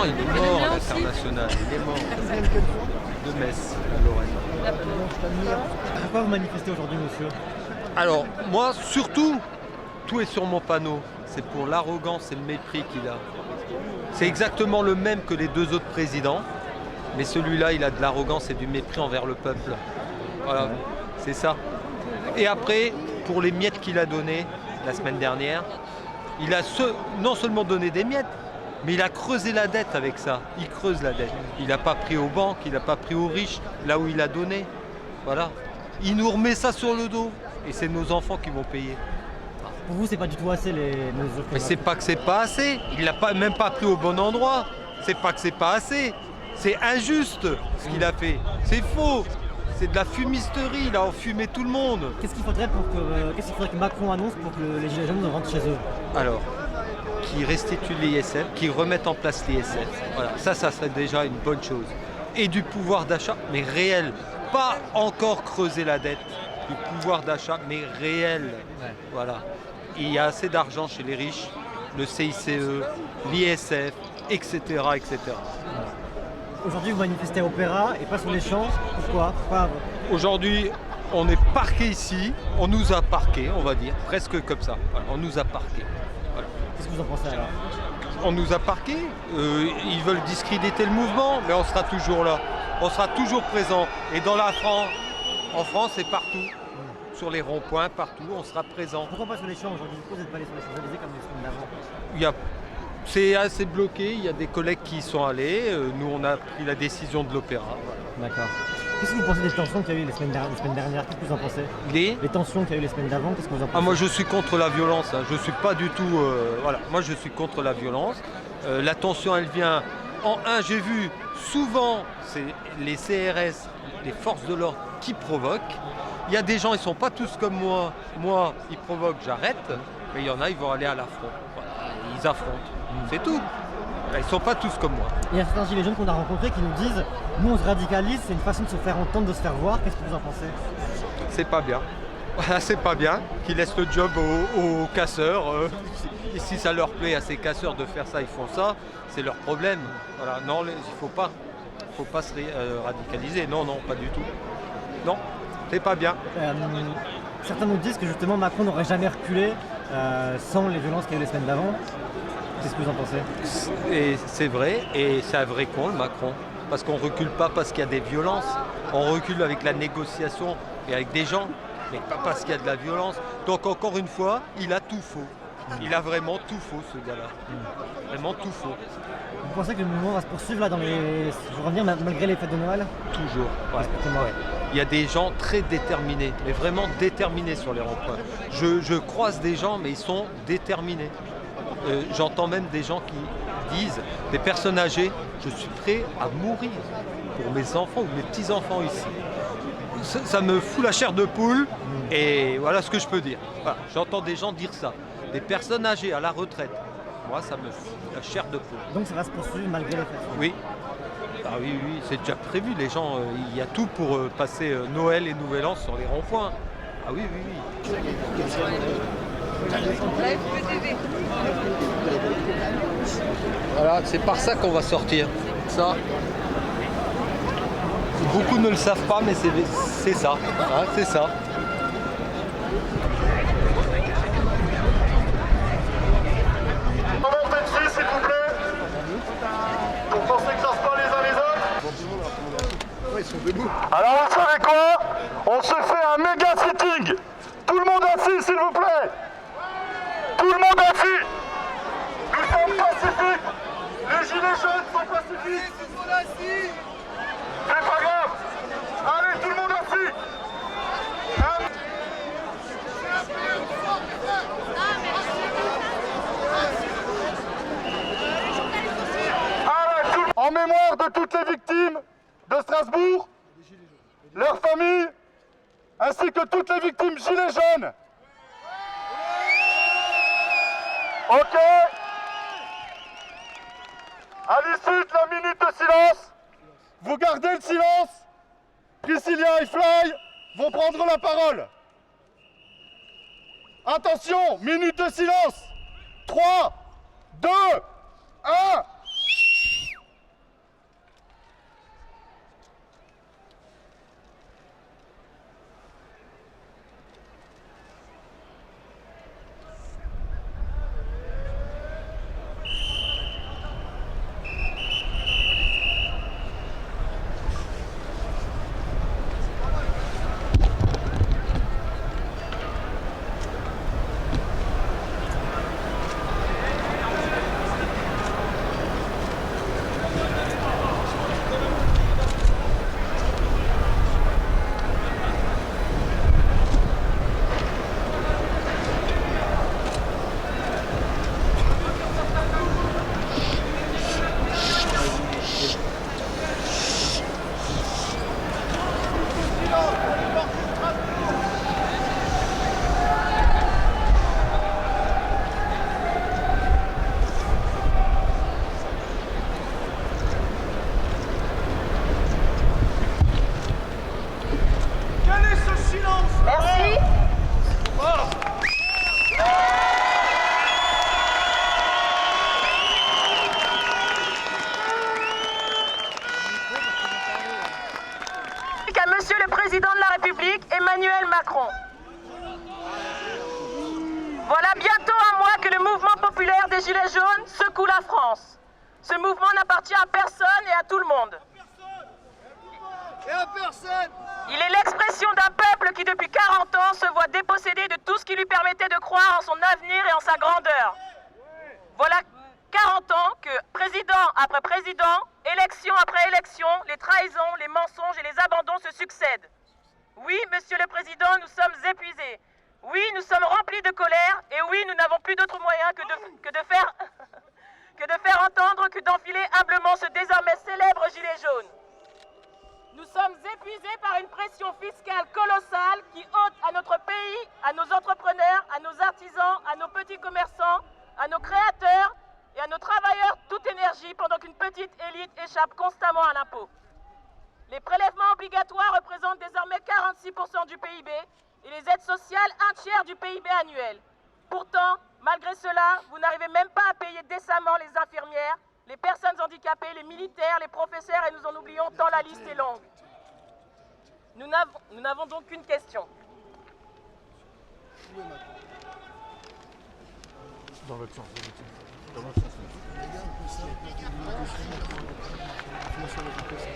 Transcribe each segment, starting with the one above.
il est mort à l'international. Il est mort. De Metz, à Lorraine. Pourquoi vous manifestez aujourd'hui, monsieur? Alors, moi, surtout, tout est sur mon panneau. C'est pour l'arrogance et le mépris qu'il a. C'est exactement le même que les deux autres présidents, mais celui-là, il a de l'arrogance et du mépris envers le peuple. Voilà, c'est ça. Et après, pour les miettes qu'il a données la semaine dernière, il a non seulement donné des miettes, mais il a creusé la dette avec ça. Il creuse la dette. Il n'a pas pris aux banques, il n'a pas pris aux riches, là où il a donné. Voilà. Il nous remet ça sur le dos. Et c'est nos enfants qui vont payer. Pour vous, c'est pas du tout assez les mesures que Mais c'est pas que c'est pas assez. Il l'a pas, même pas pris au bon endroit. C'est pas que c'est pas assez. C'est injuste ce qu'il a fait. C'est faux. C'est de la fumisterie. Il a enfumé tout le monde. Qu'est-ce qu'il faudrait que Macron annonce pour que les Gilets jaunes rentrent chez eux? Alors, qui restitue l'ISF, qui remettent en place l'ISF. Voilà, ça serait déjà une bonne chose. Et du pouvoir d'achat, mais réel. Pas encore creuser la dette. Du pouvoir d'achat, mais réel. Ouais. Voilà. Il y a assez d'argent chez les riches, le CICE, l'ISF, etc. etc. Aujourd'hui, vous manifestez à Opéra et pas sur les champs. Pourquoi? Aujourd'hui, on est parqué ici, on nous a parqué, on va dire, presque comme ça. Voilà, on nous a parqué. Voilà. Qu'est-ce que vous en pensez alors? On nous a parqué, ils veulent discréditer le mouvement, mais on sera toujours là. On sera toujours présent. Et dans la France, en France et partout, sur les ronds-points, partout, on sera présent. Pourquoi pas sur les champs aujourd'hui? Pourquoi vous n'êtes pas allé sur les Champs-Élysées comme les semaines d'avant? C'est assez bloqué, il y a des collègues qui y sont allés, nous on a pris la décision de l'Opéra. Voilà. D'accord. Qu'est-ce que vous pensez des tensions qu'il y a eu les semaines dernières? Qu'est-ce que vous en pensez? Les tensions qu'il y a eu les semaines d'avant, qu'est-ce que vous en pensez? Ah, moi je suis contre la violence, hein. Je suis pas du tout... voilà, moi je suis contre la violence. La tension elle vient... J'ai vu souvent c'est les CRS, les forces de l'ordre qui provoquent. Il y a des gens, ils sont pas tous comme moi. Moi, ils provoquent, j'arrête. Mais il y en a, ils vont aller à l'affront. Voilà, ils affrontent. C'est tout. Ils sont pas tous comme moi. Il y a certains gilets jaunes qu'on a rencontrés qui nous disent nous on se radicalise, c'est une façon de se faire entendre, de se faire voir. Qu'est-ce que vous en pensez? C'est pas bien. Voilà, c'est pas bien qu'ils laissent le job aux casseurs. Et si ça leur plaît à ces casseurs de faire ça, ils font ça. C'est leur problème. Voilà. Non, il faut pas se radicaliser. Non, non, pas du tout. Non, c'est pas bien. Certains nous disent que justement Macron n'aurait jamais reculé sans les violences qu'il y a eu les semaines d'avant. Qu'est-ce que vous en pensez? Et c'est vrai, et c'est un vrai con le Macron. Parce qu'on recule pas parce qu'il y a des violences. On recule avec la négociation et avec des gens, mais pas parce qu'il y a de la violence. Donc encore une fois, il a tout faux. Il a vraiment tout faux ce gars-là. Vraiment tout faux. Vous pensez que le mouvement va se poursuivre là dans les jours à venir malgré les fêtes de Noël? Toujours. Ouais. Il y a des gens très déterminés, mais vraiment déterminés sur les ronds-points. Je croise des gens, mais ils sont déterminés. J'entends même des gens qui disent, des personnes âgées, je suis prêt à mourir pour mes enfants ou mes petits-enfants ici. Ça me fout la chair de poule et voilà ce que je peux dire. Voilà, j'entends des gens dire ça. Des personnes âgées à la retraite. Moi, ça me fout la chair de poule. Donc ça va se poursuivre malgré les fêtes? Oui. Ah oui, oui, c'est déjà prévu. Les gens, il y a tout pour passer Noël et Nouvel An sur les ronds-points. Ah oui, oui, oui. Voilà, c'est par ça qu'on va sortir. Ça. Beaucoup ne le savent pas, mais c'est ça. Hein, c'est ça. Montez dessus, s'il vous plaît. Pour qu'on s'écrase pas les uns les autres. Ils sont debout. Alors vous savez quoi? On se fait un méga sitting. Tout le monde assis, s'il vous plaît. Tout le monde assis. Nous sommes pacifiques. Les gilets jaunes sont pacifiques. C'est pas grave. Allez, tout le monde assis. Hein? Allez, en mémoire de toutes les victimes de Strasbourg, leurs familles, ainsi que toutes les victimes gilets jaunes. Ok. À l'issue de la minute de silence, vous gardez le silence. Priscilla et Fly vont prendre la parole. Attention, minute de silence. 3, 2, 1. Monsieur le Président de la République, Emmanuel Macron. Voilà bientôt un mois que le mouvement populaire des Gilets jaunes secoue la France. Ce mouvement n'appartient à personne et à tout le monde. Il est l'expression d'un peuple qui depuis 40 ans se voit dépossédé de tout ce qui lui permettait de croire en son avenir et en sa grandeur. Voilà 40 ans que, président après président, élection après élection, les trahisons, les mensonges et les abandons se succèdent. Oui, Monsieur le Président, nous sommes épuisés. Oui, nous sommes remplis de colère. Et oui, nous n'avons plus d'autre moyen que de faire entendre, que d'enfiler humblement ce désormais célèbre gilet jaune. Nous sommes épuisés par une pression fiscale colossale qui ôte à notre pays, à nos entrepreneurs, à nos artisans, à nos petits commerçants, à nos créateurs et à nos travailleurs toute énergie pendant qu'une petite élite échappe constamment à l'impôt. Les prélèvements obligatoires représentent désormais 46% du PIB et les aides sociales un tiers du PIB annuel. Pourtant, malgré cela, vous n'arrivez même pas à payer décemment les infirmières, les personnes handicapées, les militaires, les professeurs et nous en oublions tant la liste est longue. Nous n'avons donc qu'une question. Dans l'autre sens.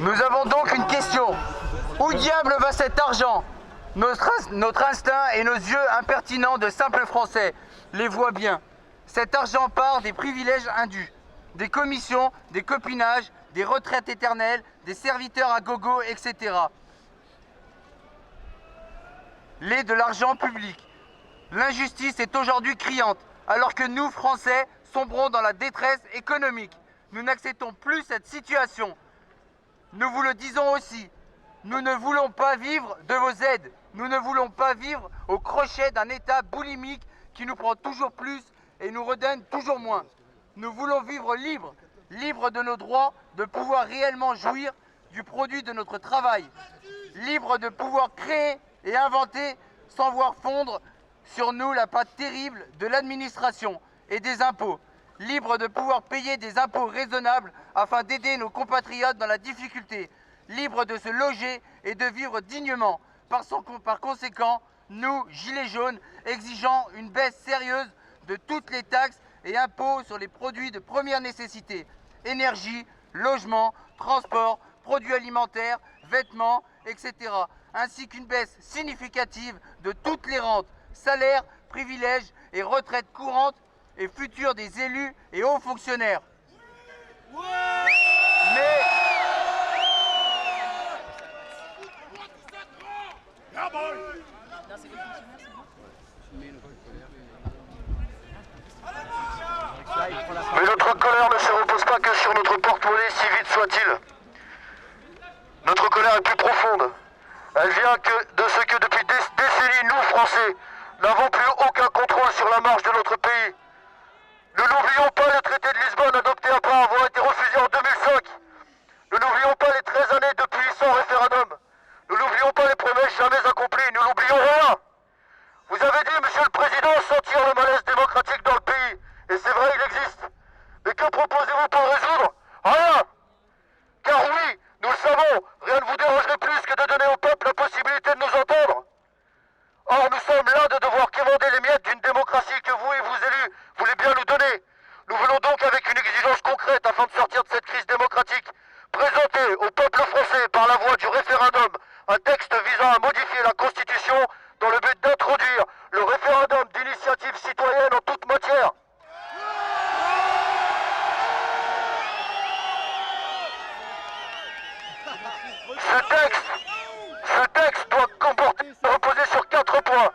Nous avons donc une question. Où diable va cet argent ? Notre instinct et nos yeux impertinents de simples Français les voient bien. Cet argent part des privilèges indus, des commissions, des copinages, des retraites éternelles, des serviteurs à gogo, etc. Les de l'argent public. L'injustice est aujourd'hui criante, alors que nous, Français, sombrons dans la détresse économique. Nous n'acceptons plus cette situation. Nous vous le disons aussi, nous ne voulons pas vivre de vos aides. Nous ne voulons pas vivre au crochet d'un État boulimique qui nous prend toujours plus et nous redonne toujours moins. Nous voulons vivre libres, libres de nos droits, de pouvoir réellement jouir du produit de notre travail, libres de pouvoir créer et inventer sans voir fondre sur nous la pâte terrible de l'administration et des impôts, libres de pouvoir payer des impôts raisonnables afin d'aider nos compatriotes dans la difficulté, libres de se loger et de vivre dignement. Par conséquent, nous, Gilets jaunes, exigeons une baisse sérieuse de toutes les taxes et impôts sur les produits de première nécessité, énergie, logement, transport, produits alimentaires, vêtements, etc. Ainsi qu'une baisse significative de toutes les rentes, salaires, privilèges et retraites courantes et futures des élus et hauts fonctionnaires. Mais notre colère ne se repose pas que sur notre porte-monnaie, si vide soit-il. Notre colère est plus profonde. Elle vient de ce que depuis des décennies, nous, Français, n'avons plus aucun contrôle sur la marche de notre pays. Ne n'oublions pas le traité de Lisbonne adopté après avoir été refusé en 2005. Ne n'oublions pas les 13 années depuis sans référendum. Ne n'oublions pas les promesses jamais accomplies. Nous n'oublions rien. Vous avez dit, Monsieur le Président, sentir le malaise démocratique dans le pays. Et c'est vrai, il existe. Mais que proposez-vous pour le résoudre? Rien. Car oui, nous le savons, rien ne vous dérangerait plus que de donner au peuple la possibilité de nous entendre. Or, nous sommes là de devoir quémander les miettes d'une démocratie que vous et vos élus voulez bien nous donner. Nous voulons donc, avec une exigence concrète afin de sortir de cette crise démocratique, présenter au peuple français par la voie du référendum un texte visant à modifier la Constitution dans le but d'introduire le référendum d'initiative citoyenne en toute matière. Ce texte doit reposer sur 4 points.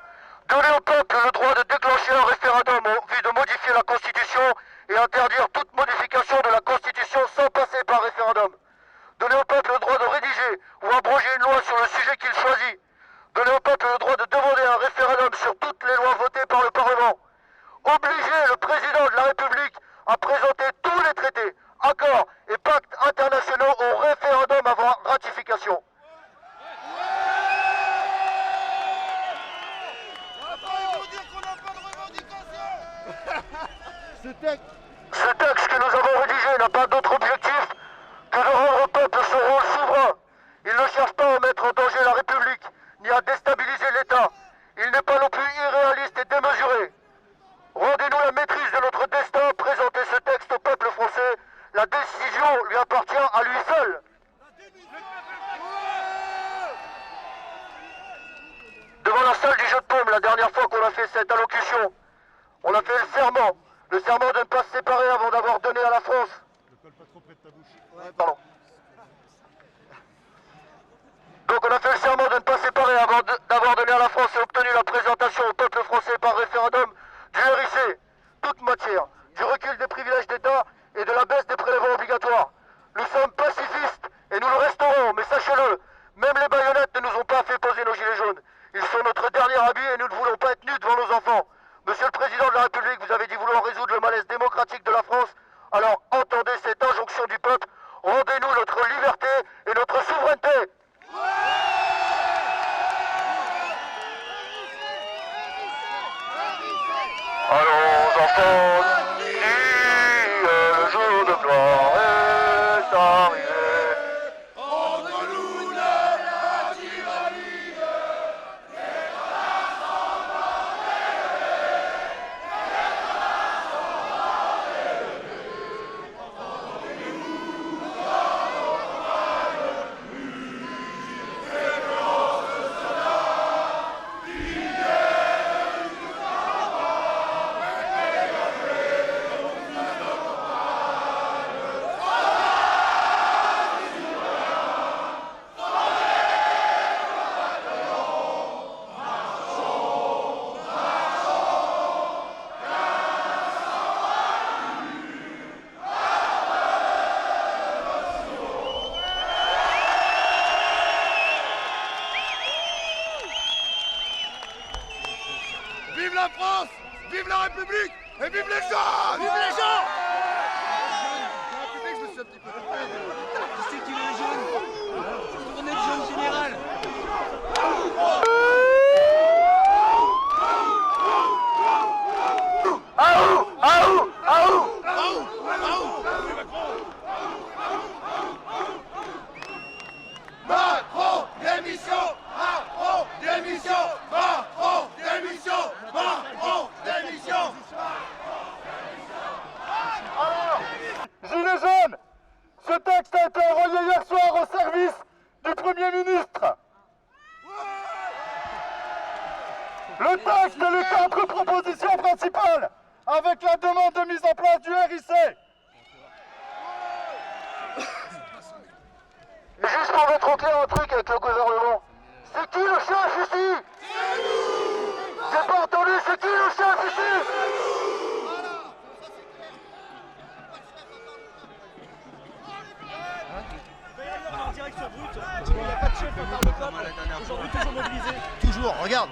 Donner au peuple le droit de déclencher un référendum en vue de modifier la Constitution et interdire toute modification de la Constitution sans passer par référendum. Donner au peuple le droit de rédiger ou abroger une loi sur le sujet qu'il choisit. Donner au peuple le droit de demander un référendum sur toutes les lois votées par le Parlement. Obliger le président de la République à présenter tous les traités, accords et pactes internationaux au référendum avant ratification. Ce texte que nous avons rédigé n'a pas d'autre objectif que de rendre au peuple son rôle souverain. Il ne cherche pas à mettre mettre en danger la République, ni à déstabiliser l'État. Il n'est pas non plus irréaliste et démesuré. Rendez-nous la maîtrise de notre destin, présentez ce texte au peuple français. La décision lui appartient à lui seul. Devant la salle du jeu de paume, la dernière fois qu'on a fait cette allocution, on a fait le serment de ne pas se séparer avant d'avoir donné à la France. Ne colle pas trop près de ta bouche. Pardon. Donc on a fait le serment de ne pas séparer avant d'avoir donné à la France et obtenu la présentation au peuple français par référendum du RIC, toute matière, du recul des privilèges d'État et de la baisse des prélèvements obligatoires. Nous sommes pacifistes et nous le resterons, mais sachez-le, même les baïonnettes ne nous ont pas fait poser nos gilets jaunes. Ils sont notre dernier habit et nous ne voulons pas être nus devant nos enfants. Monsieur le Président de la République, vous avez dit vouloir résoudre le malaise démocratique de la France. Alors entendez cette injonction du peuple. Rendez-nous notre liberté et notre souveraineté. Allons enfants, le jour de gloire est arrivé. Vive la France, vive la République et vive les gens. Vive les gens. La République, je me suis un petit peu trompé. Qui c'est qui est jaune? Tournée de jaune général. Aou, aou, aou. Macron, démission. Macron, démission. Macron, démission. Macron, démission. Alors, Gilets jaunes, ce texte a été envoyé hier soir au service du Premier ministre. Le texte et les 4 propositions principales, avec la demande de mise en place du RIC. Mais juste pour mettre au clair un truc avec le gouvernement, c'est qui le chef ici? C'est nous. J'ai pas entendu, c'est qui le chef ici? En direct sur Brut, il n'y a pas de chef à part le peuple. Aujourd'hui, toujours mobilisé. Toujours, regarde,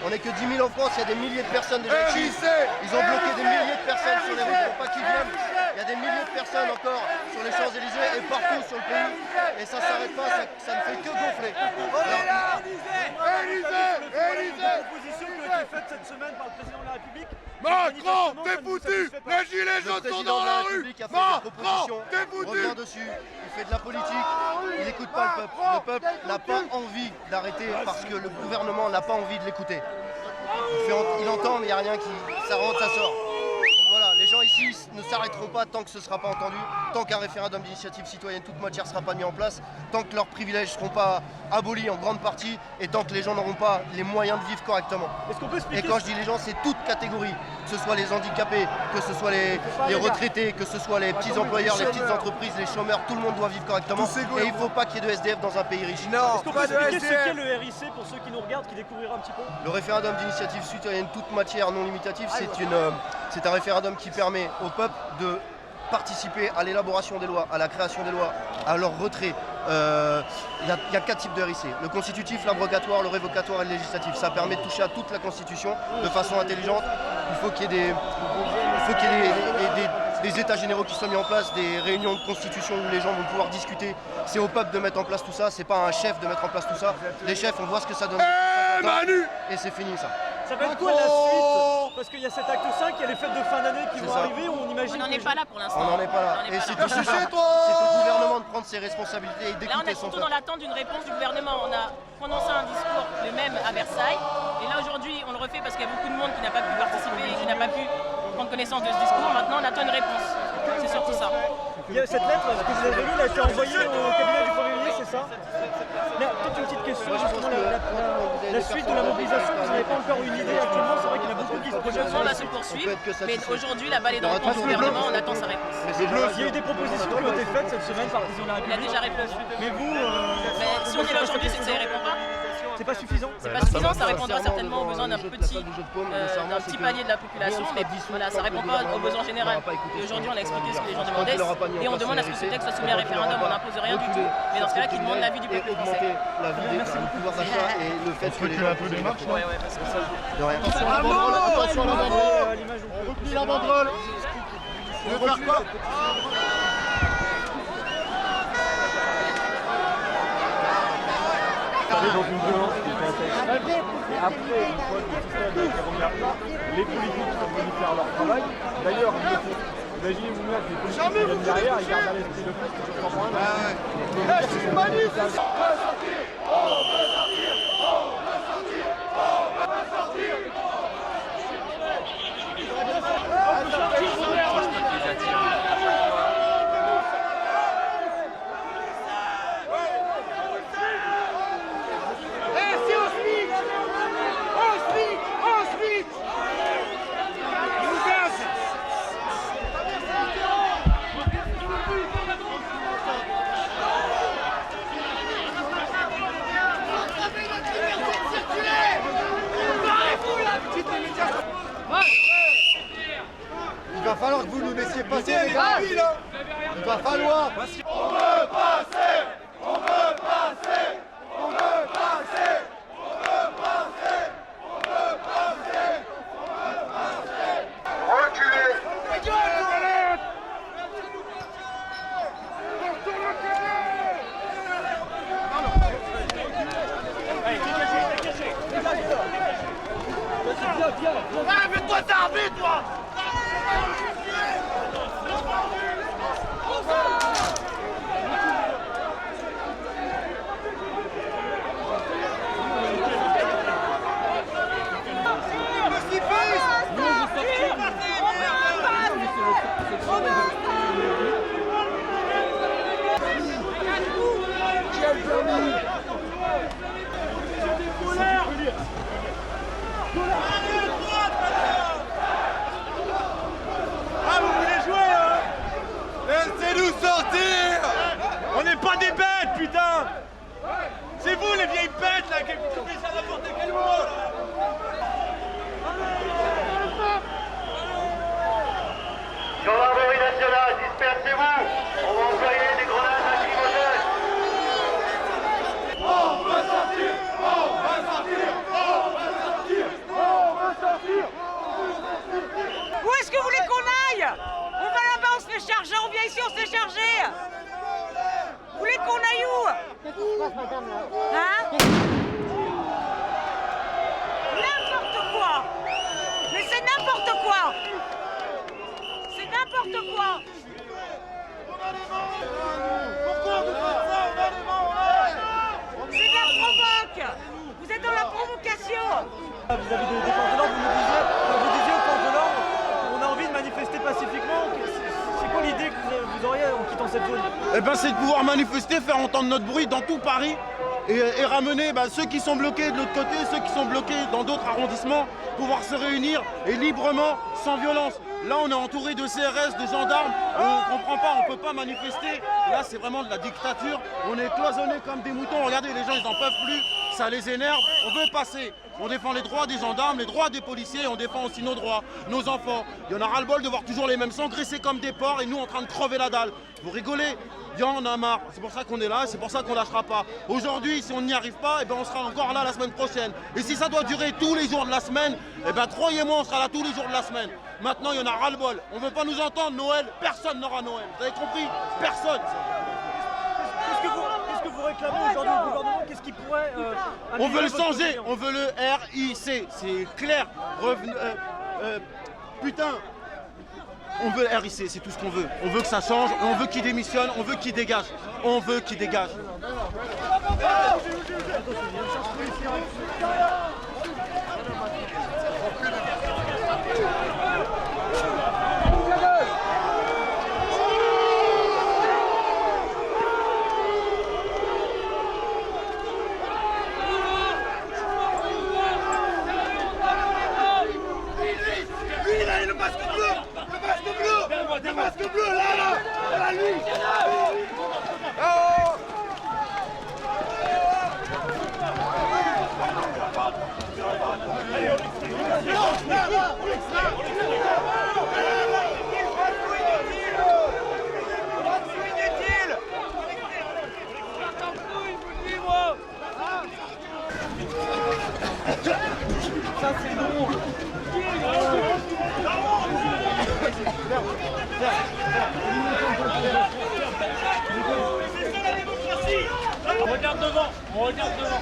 on n'est que 10 000 en France, il y a des milliers de personnes déjà ici. Ils ont bloqué des milliers de personnes sur les routes pour pas qu'ils viennent. Il y a des milliers de personnes encore sur les Champs-Élysées et partout sur le pays. Et ça ne s'arrête pas, ça ne fait que gonfler. Proposition qui a été faite cette semaine par le président de la République. Macron, t'es foutu. Les gilets jaunes sont dans la rue. Macron, t'es Il revient foutu. dessus, il fait de la politique, il n'écoute pas le peuple. Le peuple n'a pas envie d'arrêter parce que le gouvernement n'a pas envie de l'écouter. Il entend mais il n'y a rien qui... ça rentre, ça sort. Donc voilà, les gens ici ne s'arrêteront pas tant que ce ne sera pas entendu, tant qu'un référendum d'initiative citoyenne toute matière ne sera pas mis en place, tant que leurs privilèges ne seront pas abolis en grande partie et tant que les gens n'auront pas les moyens de vivre correctement. Est-ce qu'on peut expliquer Et quand je dis les gens, c'est toute catégorie, que ce soit les handicapés, que ce soit les retraités, que ce soit les petits employeurs, les petites entreprises, les chômeurs, tout le monde doit vivre correctement. Et il ne faut pas qu'il y ait de SDF dans un pays riche. Est-ce qu'on peut expliquer ce qu'est le RIC pour ceux qui nous regardent, qui découvriraient un petit peu? Le référendum d'initiative citoyenne toute matière non limitative, c'est un référendum qui permet au peuple de participer à l'élaboration des lois, à la création des lois, à leur retrait. Il y a 4 types de RIC. Le constitutif, l'abrogatoire, le révocatoire et le législatif. Ça permet de toucher à toute la Constitution de façon intelligente. Il faut qu'il y ait des états généraux qui soient mis en place, des réunions de constitution où les gens vont pouvoir discuter. C'est au peuple de mettre en place tout ça, c'est pas à un chef de mettre en place tout ça. Les chefs, on voit ce que ça donne. Et c'est fini ça. Ça va être quoi la suite? Parce qu'il y a cet acte 5, il y a les fêtes de fin d'année qui vont arriver, on imagine. On n'en est pas là pour l'instant. On n'en est pas là. On n'en est Et pas c'est là. au gouvernement de prendre ses responsabilités et Là, on d'écouter est son surtout peuple. dans l'attente d'une réponse du gouvernement. On a prononcé un discours le même à Versailles. Et là, aujourd'hui, on le refait parce qu'il y a beaucoup de monde qui n'a pas pu participer et qui n'a pas pu prendre connaissance de ce discours. Maintenant, on attend une réponse. C'est surtout ça. Il y a cette lettre, ce que vous avez lu, elle a été envoyée au cabinet du Premier ministre, c'est ça? Là, peut-être une petite question, justement, la suite de la mobilisation, vous n'avez pas encore une idée actuellement, c'est vrai qu'il y en a beaucoup qui se projettent. On va se poursuivre, mais aujourd'hui, la balle est dans le camp du gouvernement, on attend sa réponse. Il y a eu des propositions qui ont été faites cette semaine par le président de la Il a République. déjà répondu. Mais vous, Mais si on est là aujourd'hui, c'est que ça ne répond pas. c'est pas suffisant? C'est pas suffisant, ça répondra certainement aux besoins d'un petit palier de la population, mais voilà, ça répond pas aux besoins généraux. Et aujourd'hui, on a expliqué ce que les gens demandaient et on demande à ce que ce texte soit soumis à référendum, on n'impose rien du tout. Mais dans ce cas-là, qu'ils demandent l'avis du peuple français. Augmenter la vie, le pouvoir d'achat et le fait que les gens puissent les marches. Ouais, parce que ça. De rien. Attention à la banderole. Replie la banderole. Tu veux faire quoi? Dans une violence qui était intéressante. Et après, une fois que le système a été remis à plat, les politiques sont venus faire leur travail. D'ailleurs, imaginez vous-même que les politiques qui viennent derrière, ils gardent à l'esprit le fait que je comprends rien. C'est une manif. Il va falloir que vous nous laissiez passer, les gars. Il va falloir. On veut passer. On veut passer. On veut passer. On veut passer. On veut passer. On veut passer. Reculez. Fais-toi t'arber, toi. Laissez-nous sortir! On n'est pas des bêtes, putain! C'est vous les vieilles bêtes là qui coupez ça à n'importe quel moment là! Gendarmerie nationale, dispersez-vous! On va envoyer des grenades lacrymogènes! On veut sortir! On veut sortir! On veut sortir! On veut sortir! Où est-ce que vous voulez qu'on aille? On va là-bas, on se fait charger, on vient ici, on se fait charger. Vous voulez qu'on aille où? Hein? N'importe quoi! Mais c'est n'importe quoi! C'est n'importe quoi! Pourquoi vous faites ça? On a les mains en l'air! C'est de la provoque! Vous êtes dans la provocation! Vis-à-vis des forces de l'ordre, vous disiez aux forces de l'ordre, on a envie de manifester pacifiquement. C'est quoi l'idée que vous auriez en quittant cette zone? Eh ben, c'est de pouvoir manifester, faire entendre notre bruit dans tout Paris et ramener ceux qui sont bloqués de l'autre côté, ceux qui sont bloqués dans d'autres arrondissements, pouvoir se réunir et librement, sans violence. Là, on est entouré de CRS, de gendarmes, on ne comprend pas, on ne peut pas manifester. Là, c'est vraiment de la dictature. On est cloisonnés comme des moutons. Regardez, les gens, ils n'en peuvent plus. Ça les énerve. On veut passer. On défend les droits des gendarmes, les droits des policiers, on défend aussi nos droits, nos enfants. Il y en a ras-le-bol de voir toujours les mêmes s'engraisser comme des porcs et nous en train de crever la dalle. Vous rigolez? Il y en a marre. C'est pour ça qu'on est là, c'est pour ça qu'on lâchera pas. Aujourd'hui, si on n'y arrive pas, eh ben on sera encore là la semaine prochaine. Et si ça doit durer tous les jours de la semaine, eh ben croyez-moi, on sera là tous les jours de la semaine. Maintenant, il y en a ras-le-bol. On ne veut pas nous entendre, Noël, personne n'aura Noël. Vous avez compris? Personne. Qu'est-ce que vous réclamez aujourd'hui au gouvernement? gouvernement, qu'est-ce qui pourrait On veut le améliorer votre changer, quotidien? on veut le RIC, c'est clair. Putain, on veut le RIC, c'est tout ce qu'on veut. On veut que ça change, on veut qu'il démissionne, on veut qu'il dégage. On veut qu'il dégage. Le masque bleu, là, lui. Ça c'est bon. On regarde devant, on regarde devant.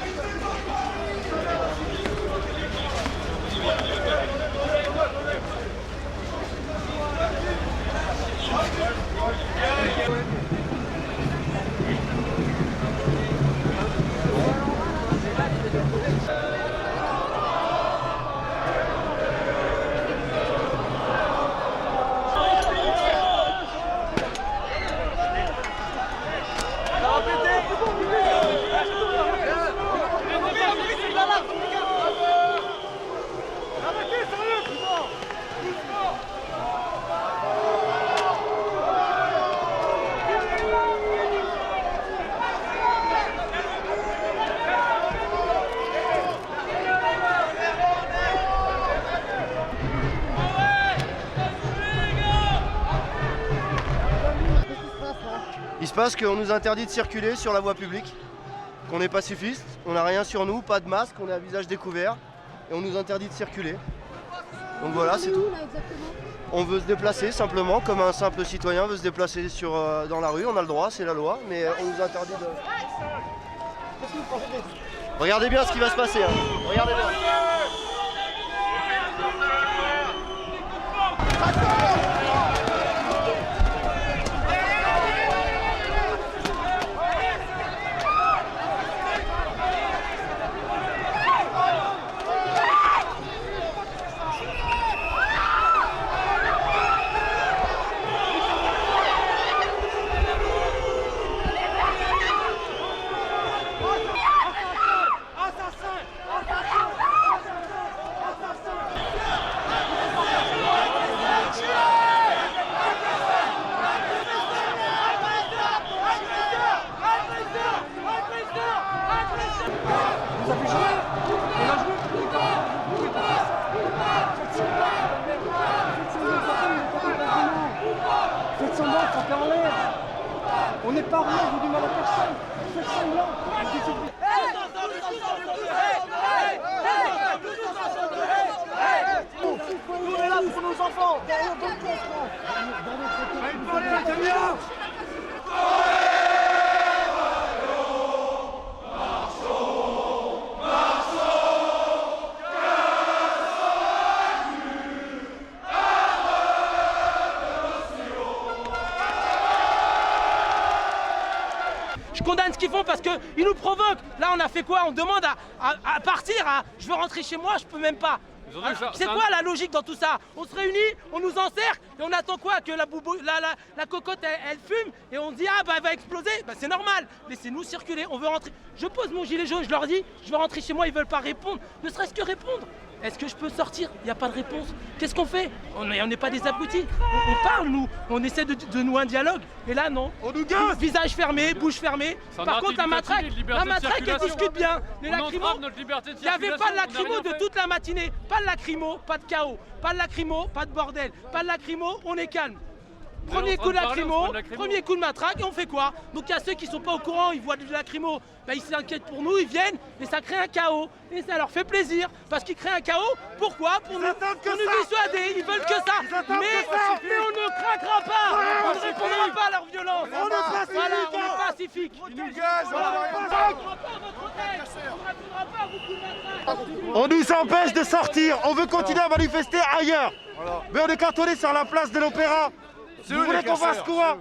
Il se passe qu'on nous interdit de circuler sur la voie publique, qu'on est pacifiste, on n'a rien sur nous, pas de masque, on est à visage découvert et on nous interdit de circuler. Donc voilà, c'est tout. On veut se déplacer simplement, comme un simple citoyen veut se déplacer dans la rue, on a le droit, c'est la loi, mais on nous interdit de... Regardez bien ce qui va se passer, hein. Regardez bien. Faites semblant, frappez en l'air. On n'est pas armé, on veut du mal à personne. Faites semblant. On est là pour nos enfants. Je condamne ce qu'ils font parce qu'ils nous provoquent. Là, on a fait quoi? On demande à partir. Je veux rentrer chez moi, je peux même pas. C'est quoi la logique dans tout ça? On se réunit, on nous encercle et on attend quoi? Que la cocotte elle fume et on dit ah bah elle va exploser. Bah c'est normal, laissez-nous circuler, on veut rentrer. Je pose mon gilet jaune, je leur dis je veux rentrer chez moi, ils veulent pas répondre, ne serait-ce que répondre. Est-ce que je peux sortir? Il n'y a pas de réponse. Qu'est-ce qu'on fait? On n'est pas des abrutis. On parle, nous. On essaie de nouer un dialogue. Et là, non. On nous gaze. Visage fermé, bouche fermée. Par contre, la matraque, elle discute bien. Les lacrymos, il n'y avait pas de lacrymo de toute la matinée. Pas de lacrymo, pas de chaos. Pas de lacrymo, pas de bordel. Pas de lacrymo, on est calme. Premier coup de lacrymo, premier coup de matraque, et on fait quoi? Donc il y a ceux qui sont pas au courant, ils voient du lacrymo, ben, ils s'inquiètent pour nous, ils viennent, et ça crée un chaos. Et ça leur fait plaisir, parce qu'ils créent un chaos, pourquoi? Pour nous dissuader, ils veulent que ça. Mais on ne craquera pas, on ne répondra pas à leur violence. Voilà, on est pacifique. Ils nous gazent, On nous empêche de sortir, on veut continuer à manifester ailleurs. Mais on est cantonné sur la place de l'Opéra. Vous voulez qu'on fasse quoi?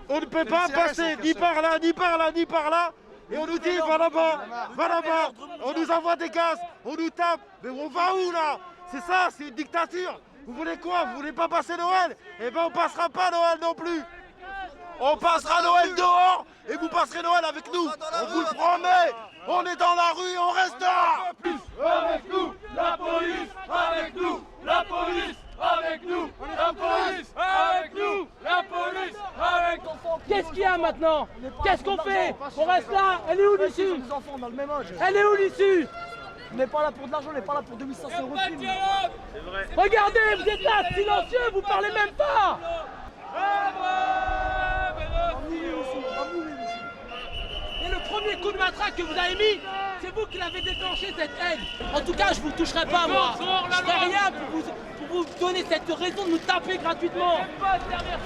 On ne peut pas passer ni par là, ni par là, ni par là. Et on nous dit va là-bas, va là-bas. On nous envoie des gaz, on nous tape. Mais on va où là? C'est ça, c'est une dictature. Vous voulez quoi? Vous voulez pas passer Noël? Eh ben on passera pas Noël non plus. On passera Noël dehors et vous passerez Noël avec nous. On vous le promet. On est dans la rue et on restera. Avec nous, la police, avec nous, la police, avec nous, la police, avec nous, la police, avec nous. Qu'est-ce qu'il y a maintenant? Qu'est-ce qu'on fait? On reste là? Elle est où l'issue? Des enfants dans le même âge. Elle est où l'issue? On n'est pas là pour de l'argent, on n'est pas là pour 2500 euros de film. Regardez, vous êtes là, silencieux, vous parlez même pas. Et le premier coup de matraque que vous avez mis, c'est vous qui l'avez déclenché, cette haine. En tout cas, je vous toucherai pas, moi. Je ferai rien pour vous donner cette raison de nous taper gratuitement.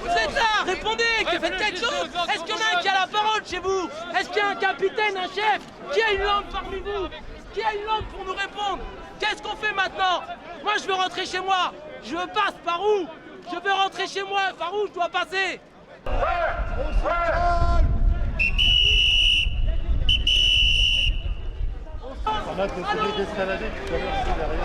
Vous êtes là, répondez, faites quelque chose. Est-ce qu'il y en a un qui a la parole chez vous? Est-ce qu'il y a un capitaine, un chef? Qui a une langue parmi vous? Qui a une langue pour nous répondre? Qu'est-ce qu'on fait maintenant? Moi, je veux rentrer chez moi. Je passe par où? Je veux rentrer chez moi. Par où je dois passer? On a décidé d'escalader tout à l'heure derrière.